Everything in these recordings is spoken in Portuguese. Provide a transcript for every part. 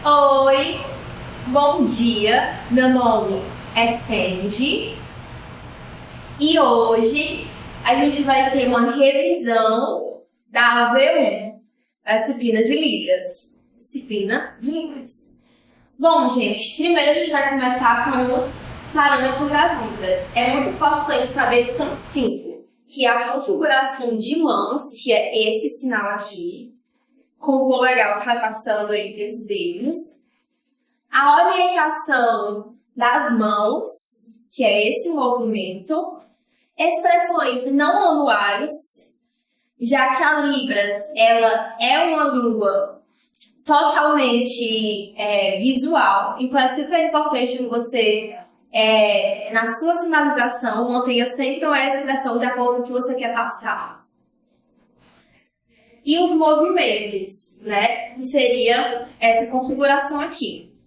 Oi, bom dia. Meu nome é Sandy e hoje a gente vai ter uma revisão da AV1, da disciplina de Libras. Bom, gente, primeiro a gente vai começar com os parâmetros das Libras. É muito importante saber que são 5, que é a configuração de mãos, que é esse sinal aqui, com o polegar você vai passando entre os dedos. A orientação das mãos, que é esse movimento. Expressões não anuais, já que a Libras ela é uma língua totalmente visual. Então é super importante que você, na sua sinalização, mantenha sempre uma expressão de acordo com o que você quer passar. E os movimentos, né? Que seria essa configuração aqui.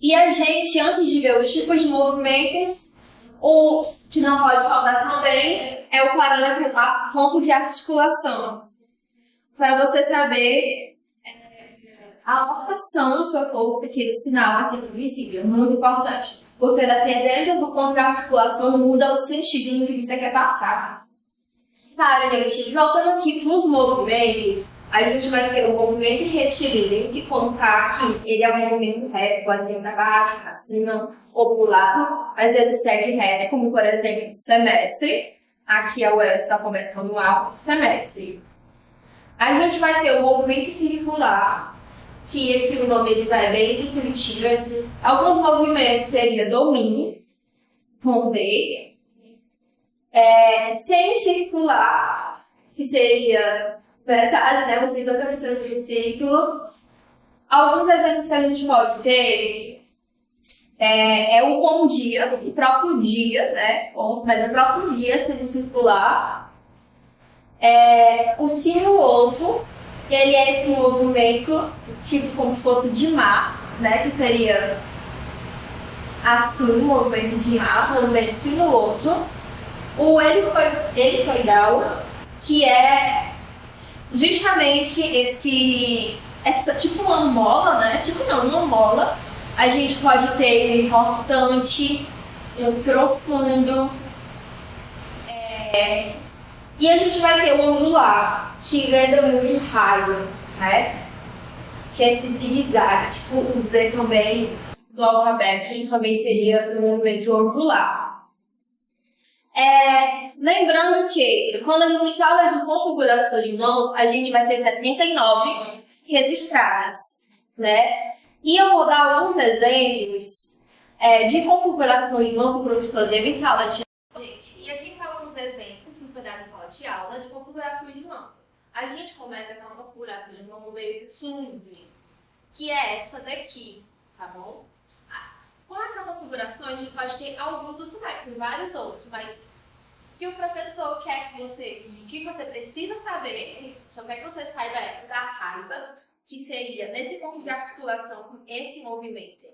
E a gente, antes de ver os tipos de movimentos, o que não pode faltar também é o parâmetro ponto de articulação. Para você saber a locação do seu corpo, aquele sinal assim visível, muito importante. Porque dependendo do ponto de articulação, muda o sentido no que você quer passar. Tá, gente, voltando aqui para os movimentos, a gente vai ter o movimento retilíneo, que como tá aqui, ele é um movimento reto, pode ser para baixo, para cima ou para o lado, mas ele segue reto, como por exemplo, semestre. Aqui é o S da alfabeto anual, semestre. A gente vai ter o movimento circular, que esse nome ele vai bem intuitivo. Alguns movimentos seria domínio, com D. Semicircular, que seria metade, né? Você está pensando em círculo. Alguns exemplos que a gente pode ter é o bom dia, o próprio dia, né? Mas o próprio dia semicircular. O sinuoso, ele é esse movimento, tipo como se fosse de mar, né? Que seria assim, o movimento de mar, o movimento sinuoso. O helicoidal, que é justamente essa tipo uma mola, né? Uma mola. A gente pode ter rotante, profundo. E a gente vai ter o angular, que lembra muito um raio, né? Que é esse zigue-zague, tipo o Z também do alfabeto, também seria um movimento angular. Lembrando que, quando a gente fala de configuração de mão, a gente vai ter 79 registradas, né? E eu vou dar alguns exemplos de configuração de mão que o professor deu em sala de aula. Gente, e aqui estão alguns exemplos que foi dado em sala de aula de configuração de mãos. A gente começa com uma configuração de mão número 15, que é essa daqui, tá bom? Com essa configuração, a gente pode ter alguns dos sinais, tem vários outros, mas que o professor quer que você precisa saber, só quer que você saiba da raiva, que seria nesse ponto de articulação com esse movimento.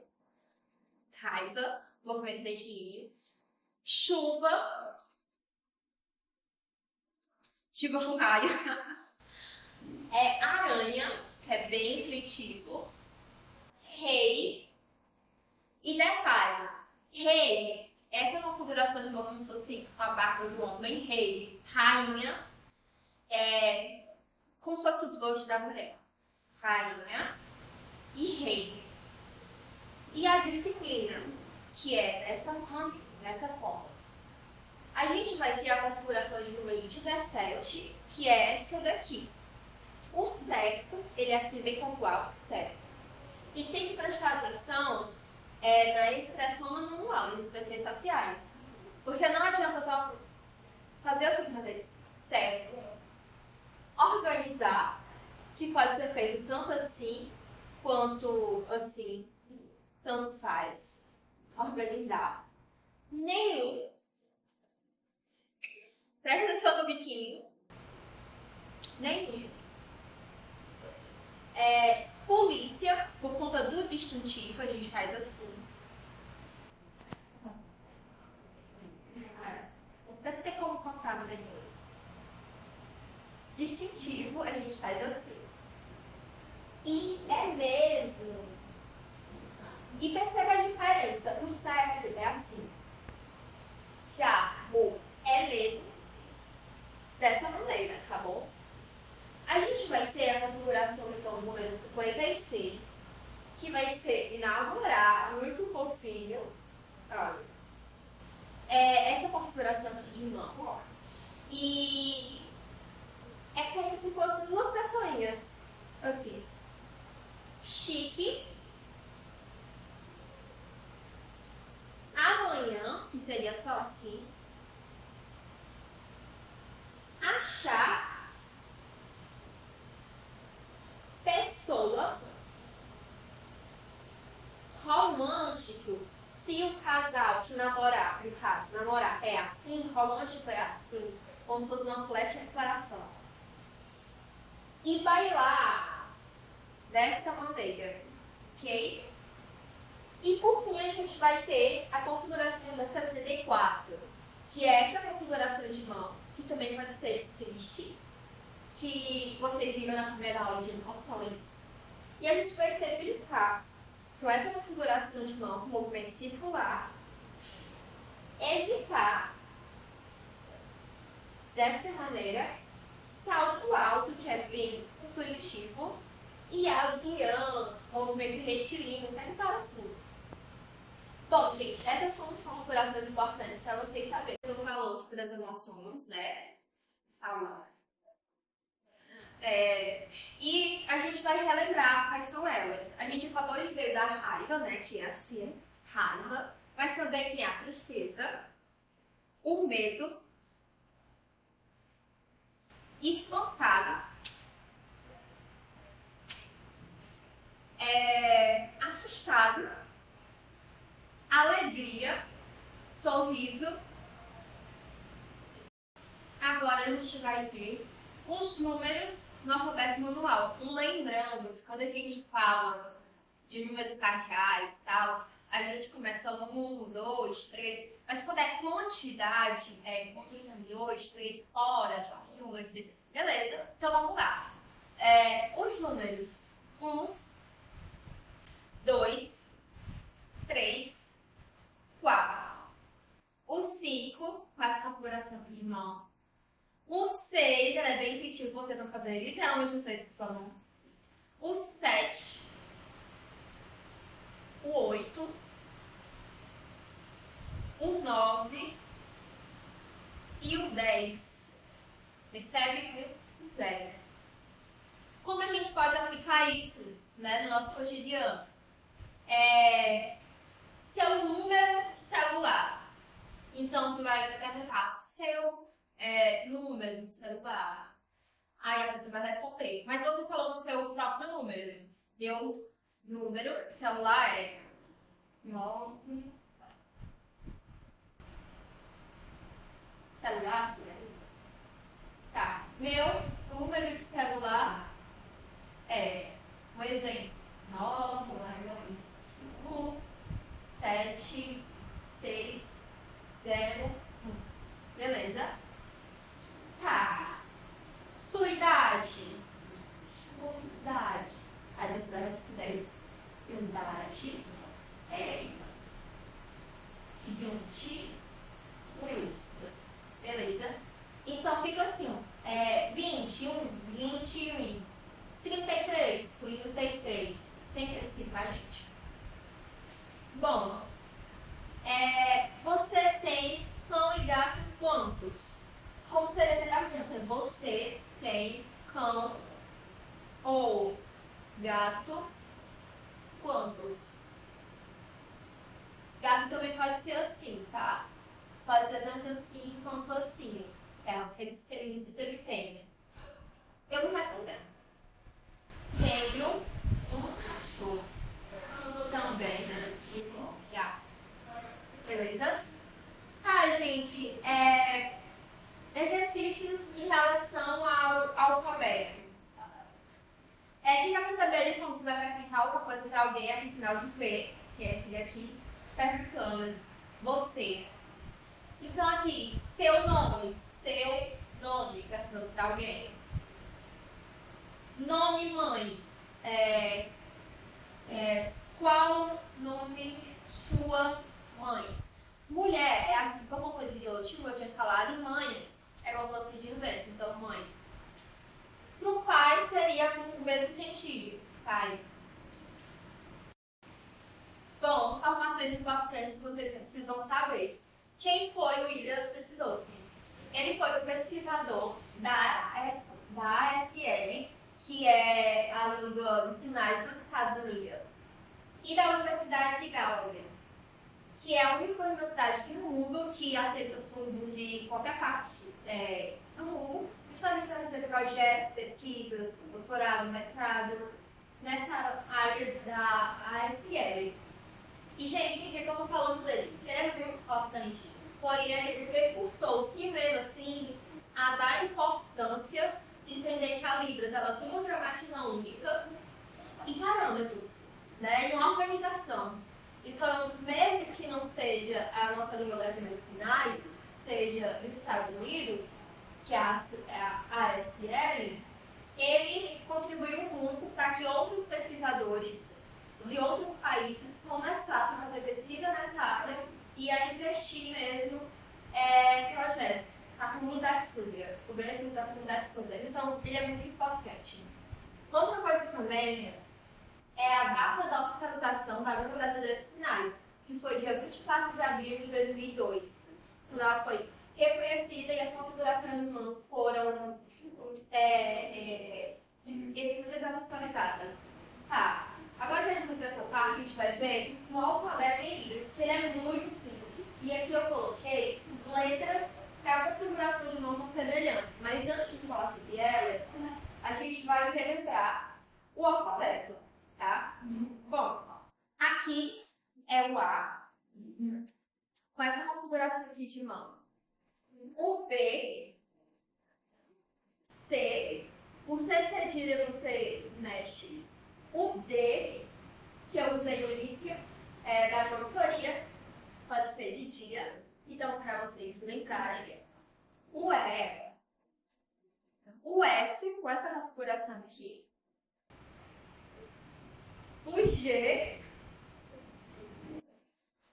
Raiva, movimento retilíneo. Chuva com raio. Aranha, que é bem intuitivo. Rei. E detalhe, rei, essa configuração de mão como se fosse a barba do homem, rei, rainha, como se fosse o dote da mulher. Rainha e rei. E a disciplina, que é dessa forma. A gente vai ter a configuração de número 17, que é essa daqui. O certo, ele é assim bem pontual, certo. E tem que prestar atenção na expressão no manual, nas expressões faciais. Porque não adianta só fazer o seguinte, certo. Organizar, que pode ser feito tanto assim, quanto assim, tanto faz. Organizar. Nenhum. Presta atenção no biquinho. Nenhum. Polícia, por conta do distintivo, a gente faz assim. Deve ter como contar no negócio. Distintivo, a gente faz assim. E é mesmo 56, que vai ser namorar, muito fofinho. Olha. Essa configuração aqui de mão, ó. E é como se fossem duas pessoinhas, assim. Chique. Amanhã, que seria só assim. Achar. Pessoa. Romântico. Se o casal que namorar, no caso, namorar é assim, romântico é assim, como se fosse uma flecha de coração. E bailar desta maneira, ok? E por fim a gente vai ter a configuração da 64, que é essa configuração de mão, que também pode ser triste, que vocês viram na primeira aula de emoções. E a gente vai ter brincar com essa configuração de mão com movimento circular, evitar dessa maneira salto alto, que é bem intuitivo, e avião, movimento retilíneo, sempre para assim. Bom, gente, essas são configurações importantes para vocês saberem. Eu falo sobre as emoções, né? Falar. E a gente vai relembrar quais são elas. A gente acabou de ver da raiva, né? Que é assim, raiva. Mas também tem a tristeza, o medo, espantado, assustado, alegria, sorriso. Agora a gente vai ver os números no alfabeto manual. Lembrando que quando a gente fala de números cardeais e tal, a gente começa 1, 2, 3, mas quando é quantidade, 1, 2, 3, horas, 1, 2, 3, beleza? Então vamos lá. Os números 1, 2, 3, 4. O 5, com essa configuração de mão. O 6, ele é bem intuitivo, vocês vão fazer literalmente o 6 com sua mão. O 7, o 8, o 9 e o 10. Percebe? 0. Como a gente pode aplicar isso, né, no nosso cotidiano? Seu número celular. Então, você vai perguntar seu número de celular. Aí a pessoa vai responder. Mas você falou no seu próprio número. Meu número celular é 9. Celular, sim. Tá. Meu número de celular é, um exemplo, 9, 5, 7, 6, 0, 1. Beleza? Tá. Sua idade. Aí você vai responder. Idade é 22. Beleza? Então fica assim, 21, 21, 33, 33. Sempre assim, tá, gente? Bom, você tem cão e gato quantos? Como seria essa pergunta? Você tem cão ou gato quantos? Gato também pode ser assim, tá? Pode ser tanto assim quanto assim. Aqueles pelinhos que ele tem. Eu vou responder. Tenho um cachorro. Também um gato. Beleza? Gente, exercícios em relação ao alfabeto. A gente vai perceber como você vai perguntar alguma coisa para alguém, aqui sinal de P, que é esse daqui, perguntando você. Então aqui, seu nome, perguntando para alguém. Nome mãe, qual nome sua mãe? Mulher, é assim como eu tinha falado, e mãe, é como se fosse pedindo bênção, então mãe. No pai seria com o mesmo sentido, pai. informações importantes que vocês precisam saber. Quem foi o William Stolten? Ele foi o pesquisador da ASL, que é a língua de sinais dos Estados Unidos, e da Universidade de Gallaudet, que é a única universidade do mundo que aceita fundos de qualquer parte do mundo, principalmente para fazer projetos, pesquisas, doutorado, mestrado, nessa área da ASL. E, gente, por que eu tô falando dele? Porque ele é muito importante. Foi ele que precursou, primeiro, assim, a dar importância de entender que a Libras ela tem uma gramática única e parâmetros, né? E uma organização. Então, mesmo que não seja a nossa língua brasileira de sinais, seja dos Estados Unidos, que é a ASL, ele contribuiu muito para que outros pesquisadores de outros países começassem a fazer pesquisa nessa área e a investir mesmo em projetos para a comunidade surda, o benefício da comunidade surda. Então, ele é muito importante. Outra coisa também é a data da oficialização da Língua Brasileira de Sinais, que foi dia 24 de abril de 2002. Ela foi reconhecida e as configurações de mão foram oficializadas. Tá, agora que a gente vai essa parte, a gente vai ver o alfabeto em Libras, que ele é muito simples. E aqui eu coloquei letras que a configuração de mão são semelhantes, mas antes de falar sobre elas, a gente vai relembrar o alfabeto. Tá? Bom, aqui é o A, com essa configuração aqui de mão. O B, C, o C cedilha você mexe. O D, que eu usei no início, é da monitoria, pode ser de dia, então para vocês lembrarem. O E, o F, com essa configuração aqui. O G,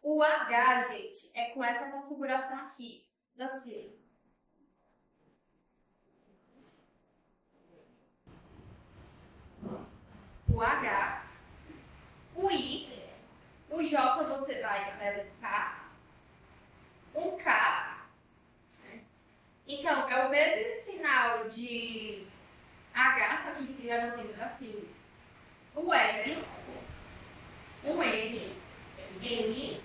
o H, gente, é com essa configuração aqui, da C. O H, o I, o J você vai para K, um K. Então, é o mesmo sinal de H, só que criando assim. O L, o N, N,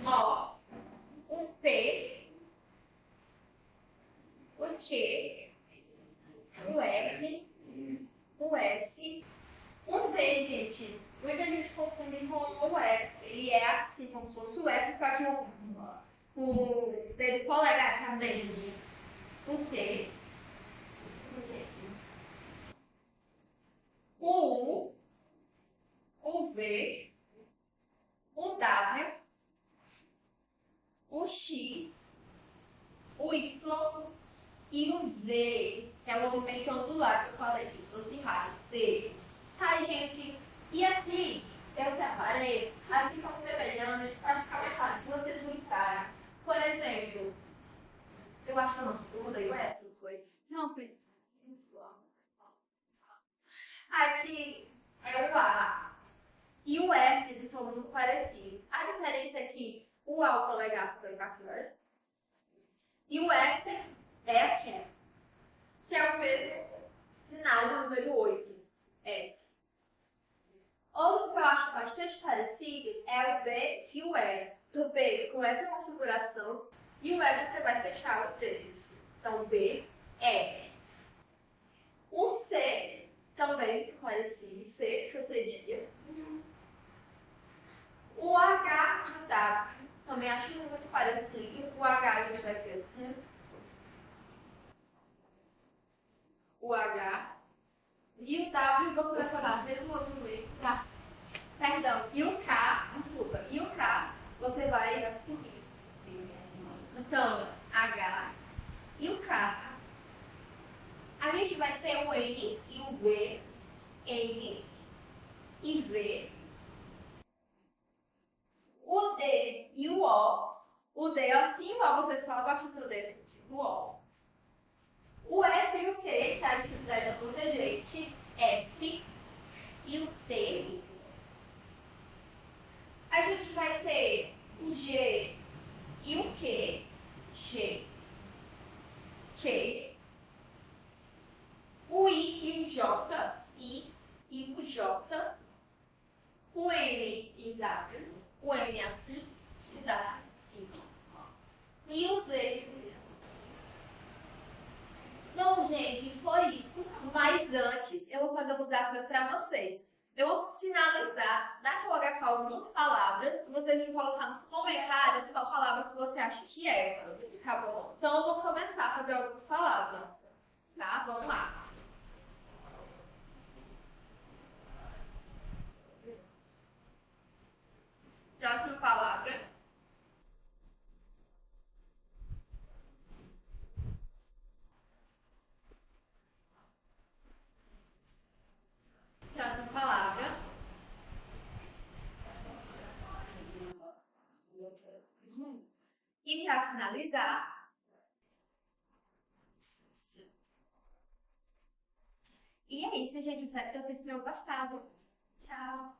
O, o P, o Q, o R, o S, o D, gente. Muita gente confunde com o F. Ele é assim, como se fosse o F, só que o dedo polegar tá dentro. O T, o U, o V, o W, o X, o Y e o Z, que é o movimento angular que eu falei aqui, se fosse rápido, C. Tá, gente? E aqui eu separei, assim são semelhantes, para ficar mais fácil de vocês juntarem. Por exemplo, eu acho que eu mudei o S, não foi? Não, foi. Aqui é o A. E o S, eles são muito parecidos. A diferença é que o A, o polegar, foi para fora. E o S é aqui, que é o mesmo sinal do número 8, S. Outro que eu acho bastante parecido é o B e o E. O B com essa configuração e o E você vai fechar os dedos. Então, B, E. O C também parecido, C, que eu cedilha. O H e o W também acho muito parecido. O H a gente vai ter assim. O H. E o W você vai fazer o mesmo movimento. Tá. Perdão. E o K, desculpa. E o K você vai subir. Então, H e o K. A gente vai ter o N e o V. N e V. O D e o O. O D é assim, igual você só abaixa o seu dedo. O O. O F e o T, que é a dificuldade da protegente. F e o T. A gente vai ter O N e W. O N é assim e W assim. E o Z. Bom, gente, foi isso. Mas antes, eu vou fazer um desafio para vocês. Eu vou sinalizar na tipografia algumas palavras. Vocês vão colocar nos comentários qual palavra que você acha que é. Tá bom? Então eu vou começar a fazer algumas palavras. Tá? Vamos lá. Próxima palavra. Próxima palavra. E para finalizar. E é isso, gente. Espero que vocês tenham gostado. Tchau!